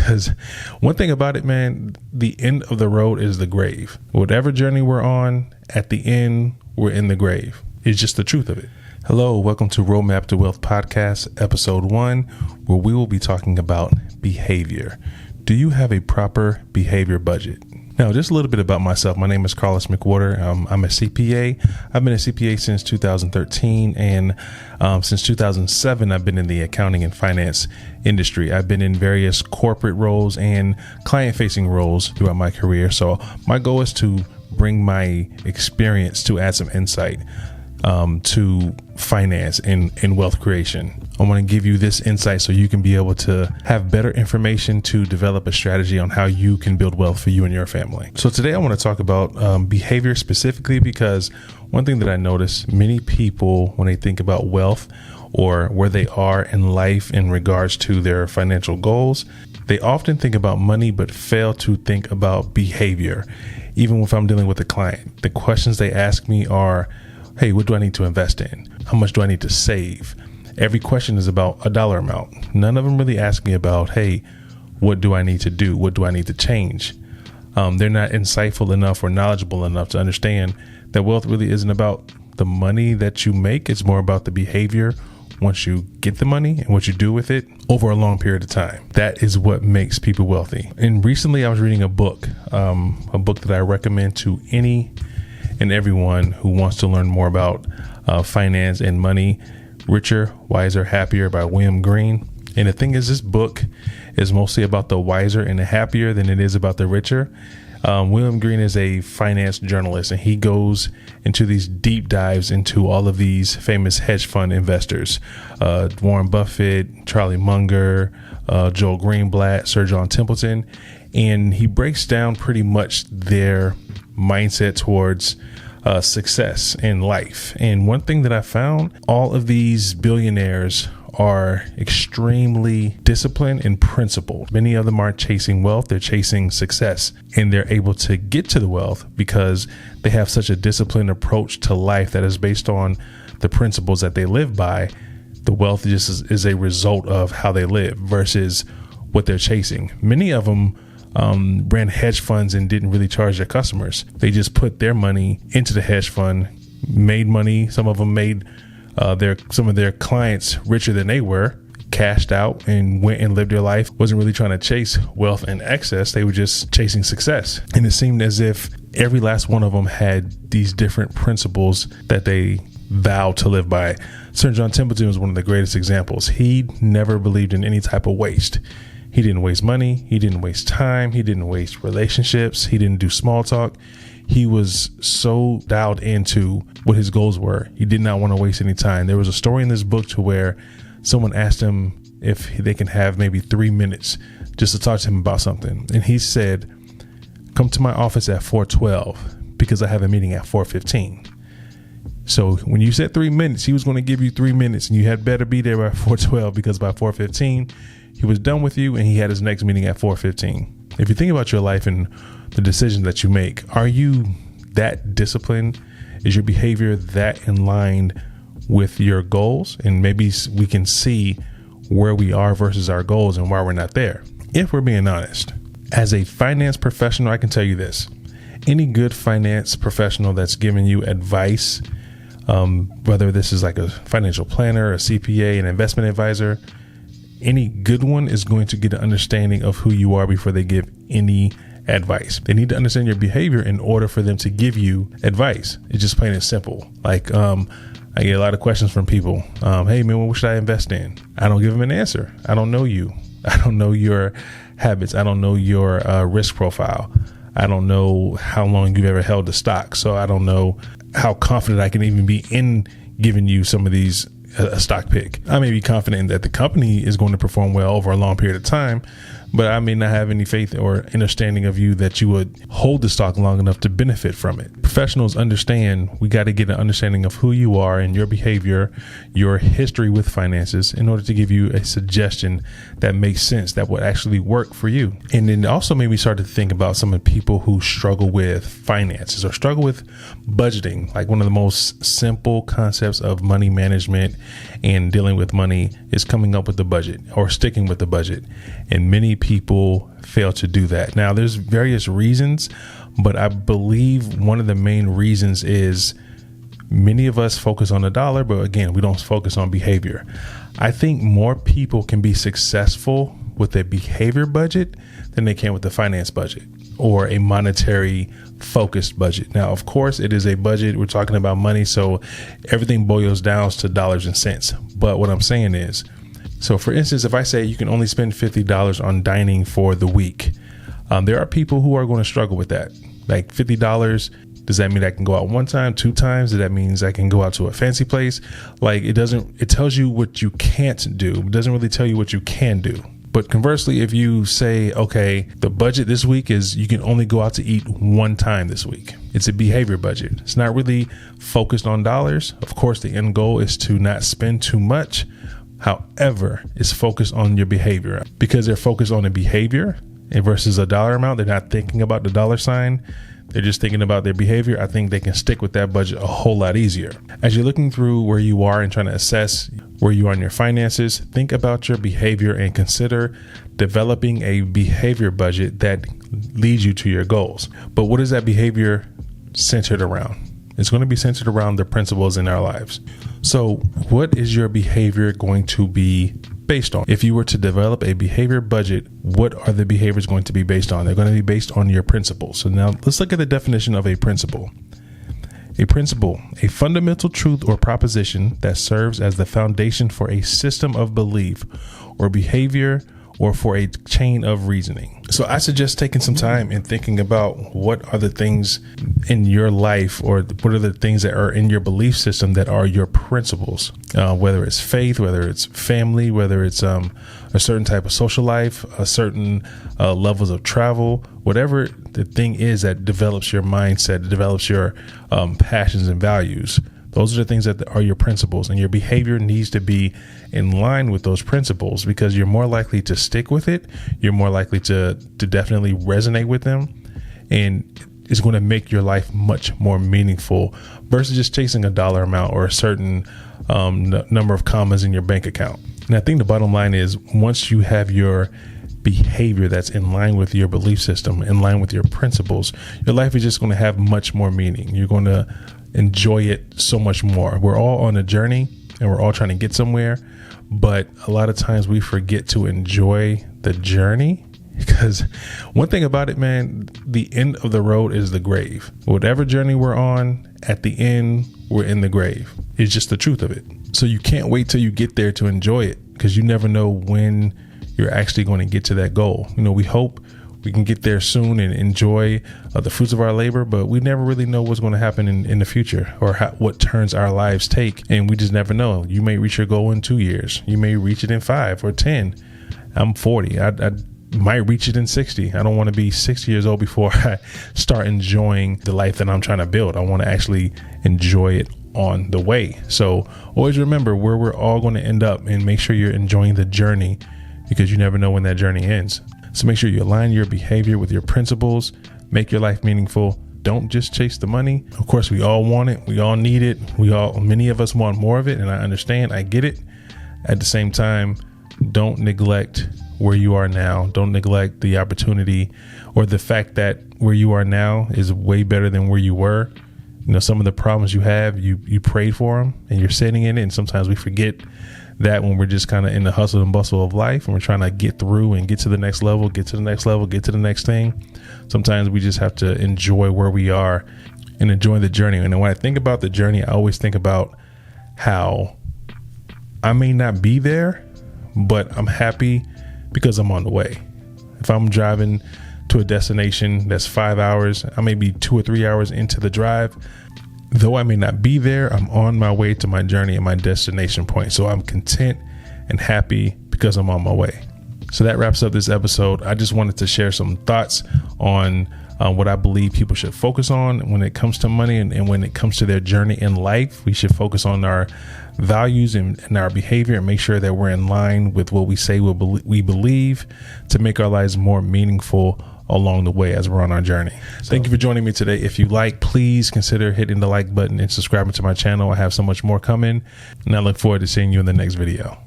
because one thing about it, man, the end of the road is the grave. Whatever journey we're on, at the end, we're in the grave. It's just the truth of it. Hello, welcome to Roadmap to Wealth Podcast, episode 1, where we will be talking about behavior. Do you have a proper behavior budget? Now, just a little bit about myself. My name is Carlos McWhorter. I'm a CPA. I've been a CPA since 2013, and since 2007, I've been in the accounting and finance industry. I've been in various corporate roles and client-facing roles throughout my career. So my goal is to bring my experience to add some insight to finance and wealth creation. I want to give you this insight so you can be able to have better information to develop a strategy on how you can build wealth for you and your family. So today I want to talk about behavior specifically, because one thing that I notice, many people, when they think about wealth or where they are in life in regards to their financial goals, they often think about money, but fail to think about behavior. Even if I'm dealing with a client, the questions they ask me are, hey, what do I need to invest in? How much do I need to save? Every question is about a dollar amount. None of them really ask me about, hey, what do I need to do? What do I need to change? They're not insightful enough or knowledgeable enough to understand that wealth really isn't about the money that you make. It's more about the behavior once you get the money and what you do with it over a long period of time. That is what makes people wealthy. And recently I was reading a book that I recommend to any and everyone who wants to learn more about finance and money. Richer, Wiser, Happier by William Green. And the thing is, this book is mostly about the wiser and the happier than it is about the richer. William Green is a finance journalist, and he goes into these deep dives into all of these famous hedge fund investors, Warren Buffett, Charlie Munger, Joel Greenblatt, Sir John Templeton. And he breaks down pretty much their mindset towards success in life. And one thing that I found, all of these billionaires are extremely disciplined and principled. Many of them aren't chasing wealth, they're chasing success. And they're able to get to the wealth because they have such a disciplined approach to life that is based on the principles that they live by. The wealth just is a result of how they live versus what they're chasing. Many of them ran hedge funds and didn't really charge their customers. They just put their money into the hedge fund, made money. Some of them made some of their clients richer than they were, cashed out and went and lived their life. Wasn't really trying to chase wealth and excess. They were just chasing success. And it seemed as if every last one of them had these different principles that they vowed to live by. Sir John Templeton was one of the greatest examples. He never believed in any type of waste. He didn't waste money. He didn't waste time. He didn't waste relationships. He didn't do small talk. He was so dialed into what his goals were. He did not want to waste any time. There was a story in this book to where someone asked him if they can have maybe 3 minutes just to talk to him about something. And he said, come to my office at 4:12 because I have a meeting at 4:15. So when you said 3 minutes, he was going to give you 3 minutes, and you had better be there by 4:12 because by 4:15, he was done with you and he had his next meeting at 4:15. If you think about your life and the decisions that you make, are you that disciplined? Is your behavior that in line with your goals? And maybe we can see where we are versus our goals and why we're not there. If we're being honest, as a finance professional, I can tell you this. Any good finance professional that's giving you advice, whether this is like a financial planner, a CPA, an investment advisor, any good one is going to get an understanding of who you are before they give any advice. They need to understand your behavior in order for them to give you advice. It's just plain and simple. Like, I get a lot of questions from people. Hey man, what should I invest in? I don't give them an answer. I don't know you. I don't know your habits. I don't know your risk profile. I don't know how long you've ever held the stock. So I don't know how confident I can even be in giving you some of these a stock pick. I may be confident that the company is going to perform well over a long period of time, but I may not have any faith or understanding of you that you would hold the stock long enough to benefit from it. Professionals understand we got to get an understanding of who you are and your behavior, your history with finances in order to give you a suggestion that makes sense, that would actually work for you. And then also made me start to think about some of the people who struggle with finances or struggle with budgeting. Like one of the most simple concepts of money management and dealing with money is coming up with the budget or sticking with the budget. And many people fail to do that. Now, there's various reasons, but I believe one of the main reasons is many of us focus on the dollar, but again, we don't focus on behavior. I think more people can be successful with a behavior budget than they can with the finance budget or a monetary focused budget. Now, of course, it is a budget. We're talking about money, so everything boils down to dollars and cents. But what I'm saying is, so for instance, if I say you can only spend $50 on dining for the week, there are people who are going to struggle with that. Like $50, does that mean I can go out one time, two times? Does that mean I can go out to a fancy place? Like it tells you what you can't do. It doesn't really tell you what you can do. But conversely, if you say, okay, the budget this week is you can only go out to eat one time this week. It's a behavior budget. It's not really focused on dollars. Of course, the end goal is to not spend too much. However, it's focused on your behavior because they're focused on the behavior and versus a dollar amount. They're not thinking about the dollar sign. They're just thinking about their behavior. I think they can stick with that budget a whole lot easier. As you're looking through where you are and trying to assess where you are in your finances, think about your behavior and consider developing a behavior budget that leads you to your goals. But what is that behavior centered around? It's going to be centered around the principles in our lives. So what is your behavior going to be based on? If you were to develop a behavior budget, what are the behaviors going to be based on? They're going to be based on your principles. So now let's look at the definition of a principle. A principle, a fundamental truth or proposition that serves as the foundation for a system of belief or behavior or for a chain of reasoning. So I suggest taking some time and thinking about what are the things in your life or what are the things that are in your belief system that are your principles, whether it's faith, whether it's family, whether it's a certain type of social life, a certain levels of travel, whatever the thing is that develops your mindset, that develops your passions and values. Those are the things that are your principles, and your behavior needs to be in line with those principles because you're more likely to stick with it. You're more likely to definitely resonate with them, and it's going to make your life much more meaningful versus just chasing a dollar amount or a certain number of commas in your bank account. And I think the bottom line is once you have your behavior that's in line with your belief system, in line with your principles, your life is just going to have much more meaning. You're going to enjoy it so much more. We're all on a journey and we're all trying to get somewhere, but a lot of times we forget to enjoy the journey because one thing about it, man, the end of the road is the grave. Whatever journey we're on, at the end, we're in the grave. It's just the truth of it. So you can't wait till you get there to enjoy it because you never know when you're actually going to get to that goal. You know, we hope we can get there soon and enjoy the fruits of our labor, but we never really know what's going to happen in the future or what turns our lives take. And we just never know. You may reach your goal in 2 years. You may reach it in 5 or 10. I'm 40. I might reach it in 60. I don't want to be 60 years old before I start enjoying the life that I'm trying to build. I want to actually enjoy it on the way. So always remember where we're all going to end up and make sure you're enjoying the journey because you never know when that journey ends. So make sure you align your behavior with your principles, make your life meaningful. Don't just chase the money. Of course, we all want it. We all need it. Many of us want more of it. And I understand, I get it. At the same time, don't neglect where you are now. Don't neglect the opportunity or the fact that where you are now is way better than where you were. You know, some of the problems you have, you prayed for them and you're sitting in it. And sometimes we forget that when we're just kind of in the hustle and bustle of life and we're trying to get through and get to the next level, get to the next level, get to the next thing. Sometimes we just have to enjoy where we are and enjoy the journey. And when I think about the journey, I always think about how I may not be there, but I'm happy because I'm on the way. If I'm driving to a destination that's 5 hours, I may be 2 or 3 hours into the drive. Though I may not be there, I'm on my way to my journey and my destination point. So I'm content and happy because I'm on my way. So that wraps up this episode. I just wanted to share some thoughts on what I believe people should focus on when it comes to money and when it comes to their journey in life. We should focus on our values and our behavior and make sure that we're in line with what we say we believe to make our lives more meaningful along the way as we're on our journey. So, thank you for joining me today. If you like, please consider hitting the like button and subscribing to my channel. I have so much more coming, and I look forward to seeing you in the next video.